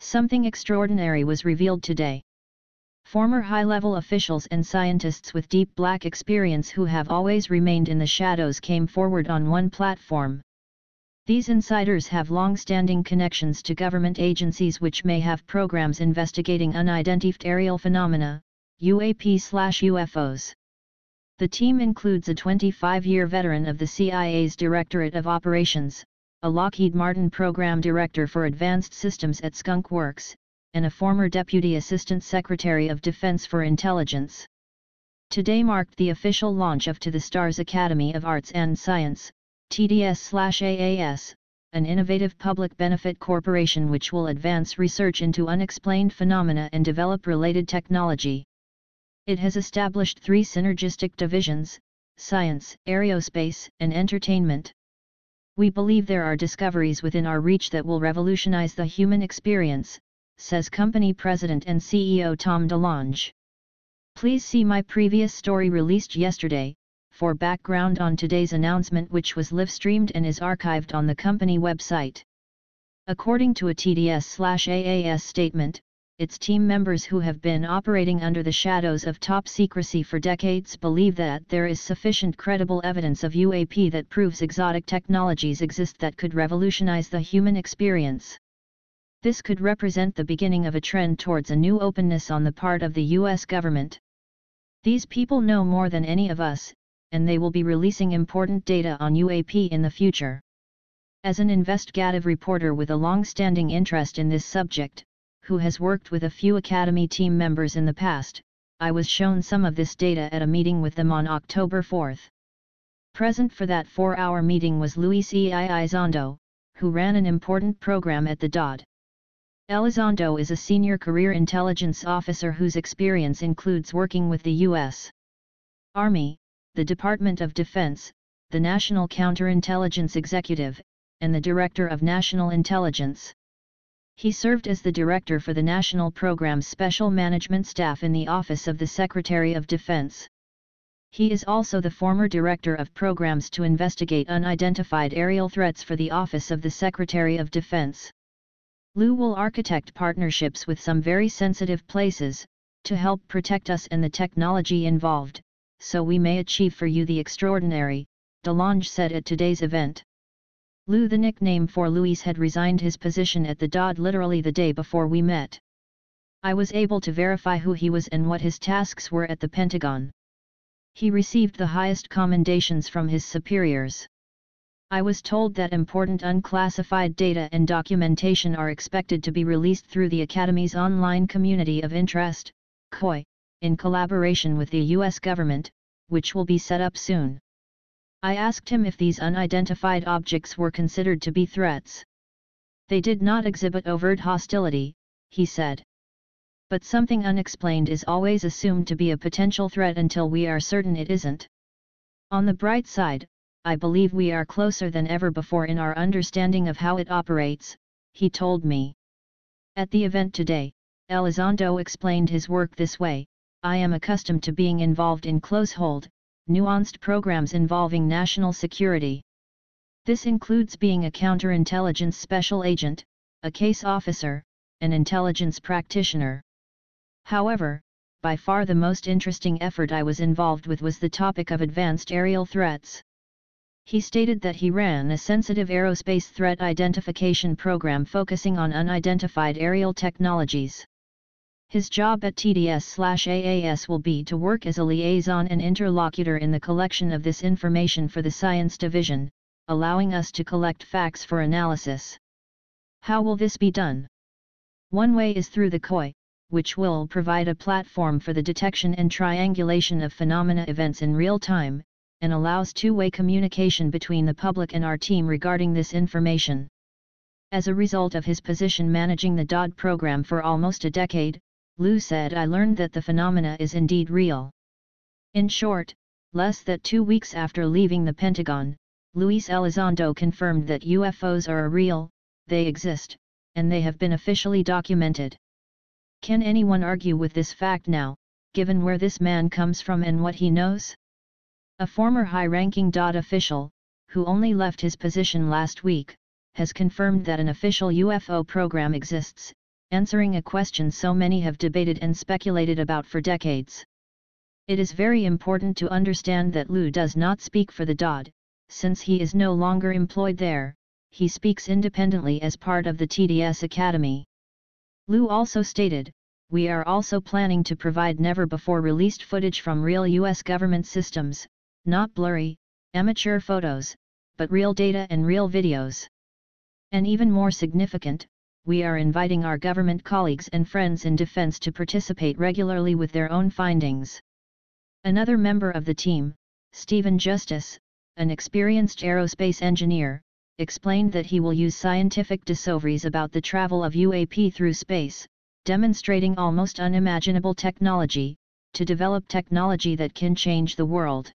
Something extraordinary was revealed today. Former high-level officials and scientists with deep black experience who have always remained in the shadows came forward on one platform. These insiders have long-standing connections to government agencies which may have programs investigating unidentified aerial phenomena, UAP/UFOs. The team includes a 25-year veteran of the CIA's Directorate of Operations, a Lockheed Martin Program Director for Advanced Systems at Skunk Works, and a former Deputy Assistant Secretary of Defense for Intelligence. Today marked the official launch of To the Stars Academy of Arts and Science, TDS/AAS, an innovative public benefit corporation which will advance research into unexplained phenomena and develop related technology. It has established 3 synergistic divisions: science, aerospace, and entertainment. We believe there are discoveries within our reach that will revolutionize the human experience, says company president and CEO Tom DeLonge. Please see my previous story released yesterday, for background on today's announcement, which was live-streamed and is archived on the company website. According to a TDS/AAS statement, its team members who have been operating under the shadows of top secrecy for decades believe that there is sufficient credible evidence of UAP that proves exotic technologies exist that could revolutionize the human experience. This could represent the beginning of a trend towards a new openness on the part of the US government. These people know more than any of us, and they will be releasing important data on UAP in the future. As an investigative reporter with a long-standing interest in this subject, who has worked with a few Academy team members in the past, I was shown some of this data at a meeting with them on October 4. Present for that 4-hour meeting was Luis Elizondo, who ran an important program at the DOD. Elizondo is a senior career intelligence officer whose experience includes working with the U.S. Army, the Department of Defense, the National Counterintelligence Executive, and the Director of National Intelligence. He served as the Director for the National Programs Special Management Staff in the Office of the Secretary of Defense. He is also the former Director of Programs to investigate unidentified aerial threats for the Office of the Secretary of Defense. Lou will architect partnerships with some very sensitive places, to help protect us and the technology involved, so we may achieve for you the extraordinary, DeLonge said at today's event. Lou, the nickname for Luis, had resigned his position at the DOD literally the day before we met. I was able to verify who he was and what his tasks were at the Pentagon. He received the highest commendations from his superiors. I was told that important unclassified data and documentation are expected to be released through the Academy's online community of interest, COI, in collaboration with the U.S. government, which will be set up soon. I asked him if these unidentified objects were considered to be threats. They did not exhibit overt hostility, he said. But something unexplained is always assumed to be a potential threat until we are certain it isn't. On the bright side, I believe we are closer than ever before in our understanding of how it operates, he told me. At the event today, Elizondo explained his work this way: I am accustomed to being involved in close-hold, nuanced programs involving national security. This includes being a counterintelligence special agent, a case officer, an intelligence practitioner. However, by far the most interesting effort I was involved with was the topic of advanced aerial threats. He stated that he ran a sensitive aerospace threat identification program focusing on unidentified aerial technologies. His job at TDS/AAS will be to work as a liaison and interlocutor in the collection of this information for the Science Division, allowing us to collect facts for analysis. How will this be done? One way is through the COI, which will provide a platform for the detection and triangulation of phenomena events in real time, and allows two-way communication between the public and our team regarding this information. As a result of his position managing the DOD program for almost a decade, Lou said, I learned that the phenomena is indeed real. In short, less than 2 weeks after leaving the Pentagon, Luis Elizondo confirmed that UFOs are real, they exist, and they have been officially documented. Can anyone argue with this fact now, given where this man comes from and what he knows? A former high-ranking DOD official, who only left his position last week, has confirmed that an official UFO program exists, answering a question so many have debated and speculated about for decades. It is very important to understand that Liu does not speak for the DOD, since he is no longer employed there. He speaks independently as part of the TDS Academy. Liu also stated, "We are also planning to provide never-before-released footage from real US government systems, not blurry, amateur photos, but real data and real videos. And even more significant, we are inviting our government colleagues and friends in defense to participate regularly with their own findings." Another member of the team, Stephen Justice, an experienced aerospace engineer, explained that he will use scientific discoveries about the travel of UAP through space, demonstrating almost unimaginable technology, to develop technology that can change the world.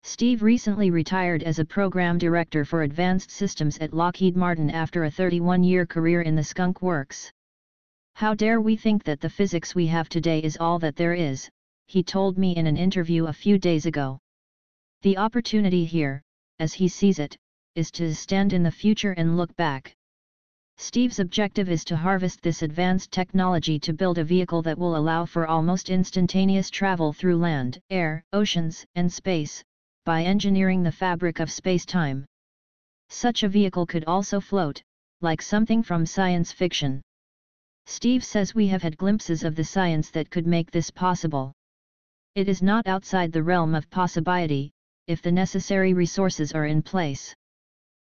Steve recently retired as a program director for advanced systems at Lockheed Martin after a 31-year career in the Skunk Works. "How dare we think that the physics we have today is all that there is," he told me in an interview a few days ago. The opportunity here, as he sees it, is to stand in the future and look back. Steve's objective is to harvest this advanced technology to build a vehicle that will allow for almost instantaneous travel through land, air, oceans, and space, by engineering the fabric of space-time. Such a vehicle could also float, like something from science fiction. Steve says we have had glimpses of the science that could make this possible. It is not outside the realm of possibility, if the necessary resources are in place.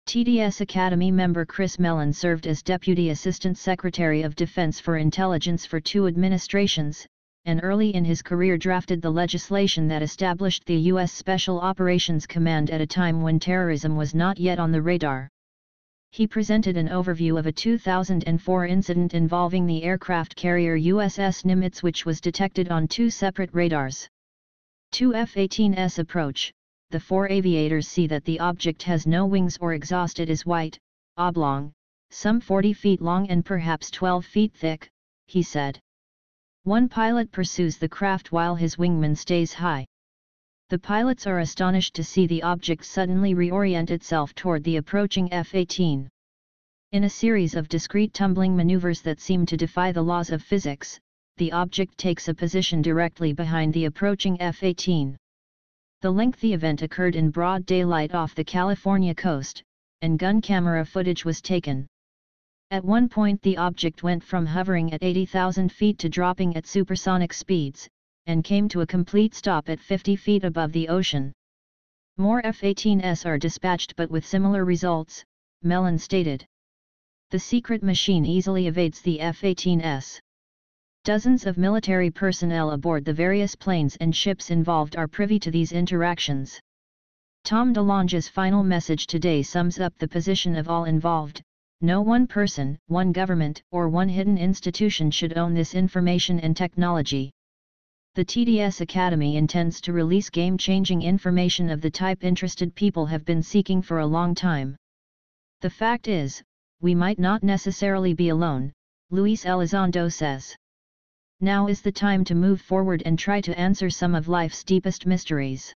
TDS Academy member Chris Mellon served as Deputy Assistant Secretary of Defense for Intelligence for 2 administrations, and early in his career drafted the legislation that established the U.S. Special Operations Command at a time when terrorism was not yet on the radar. He presented an overview of a 2004 incident involving the aircraft carrier USS Nimitz, which was detected on 2 separate radars. To F-18's approach, the 4 aviators see that the object has no wings or exhaust. It is white, oblong, some 40 feet long and perhaps 12 feet thick, he said. One pilot pursues the craft while his wingman stays high. The pilots are astonished to see the object suddenly reorient itself toward the approaching F-18. In a series of discrete tumbling maneuvers that seem to defy the laws of physics, the object takes a position directly behind the approaching F-18. The lengthy event occurred in broad daylight off the California coast, and gun camera footage was taken. At one point the object went from hovering at 80,000 feet to dropping at supersonic speeds, and came to a complete stop at 50 feet above the ocean. More F-18s are dispatched but with similar results, Mellon stated. The secret machine easily evades the F-18s. Dozens of military personnel aboard the various planes and ships involved are privy to these interactions. Tom DeLonge's final message today sums up the position of all involved. No one person, one government, or one hidden institution should own this information and technology. The TDS Academy intends to release game-changing information of the type interested people have been seeking for a long time. The fact is, we might not necessarily be alone, Luis Elizondo says. Now is the time to move forward and try to answer some of life's deepest mysteries.